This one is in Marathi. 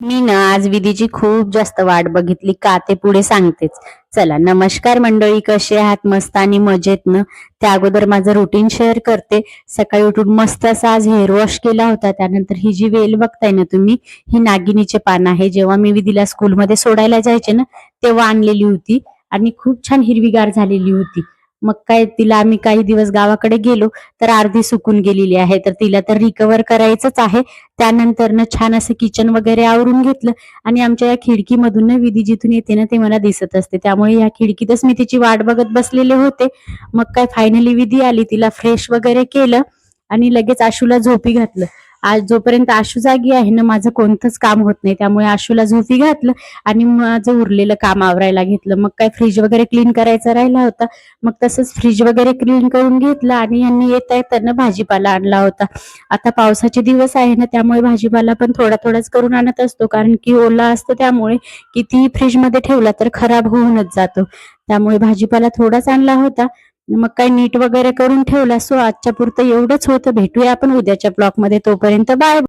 मी ना आज विधीची खूप जास्त वाट बघितली का ते पुढे सांगतेच. चला नमस्कार मंडळी, कसे आहात? मस्त आणि मजेत ना? त्या अगोदर माझं रुटीन शेअर करते. सकाळी उठून मस्त असा आज हेअर वॉश केला होता. त्यानंतर ही जी वेल बघताय ना तुम्ही, ही नागिनीचे पान आहे. जेव्हा मी विधीला स्कूलमध्ये सोडायला जायचे ना, तेव्हा आणलेली होती आणि खूप छान हिरवीगार झालेली होती. मग काय तिला आम्ही काही दिवस गावाकडे गेलो तर अर्धी सुकून गेलेली आहे, तर तिला तर रिकवर करायचंच आहे. त्यानंतर ना छान असं किचन वगैरे आवरून घेतलं आणि आमच्या या खिडकीमधून ना विधी जिथून येते ना ते मला दिसत असते, त्यामुळे या खिडकीतच मी तिची वाट बघत बसलेले होते. मग काय फायनली विधी आली, तिला फ्रेश वगैरे केलं आणि लगेच आशूला झोपी घातलं. आज जोपर्यंत आशू जागी आहे ना माझं कोणतंच काम होत नाही, त्यामुळे आशूला झोपी घातलं आणि माझं उरलेलं काम आवरायला घेतलं. मग काय फ्रीज वगैरे क्लीन करायचा राहिला होता, मग तसंच फ्रीज वगैरे क्लीन करून घेतलं आणि यांनी येता येताना भाजीपाला आणला होता. आता पावसाचे दिवस आहे ना, त्यामुळे भाजीपाला पण थोडा थोडाच करून आणत असतो, कारण की ओला असतो, त्यामुळे कितीही फ्रीजमध्ये ठेवला तर खराब होऊनच जातो. त्यामुळे भाजीपाला थोडाच आणला होता. मग काय नीट वगैरे करून ठेवला. सो आजच्या पुरतं एवढंच होतं. भेटूया आपण उद्याच्या ब्लॉगमध्ये. तोपर्यंत बाय.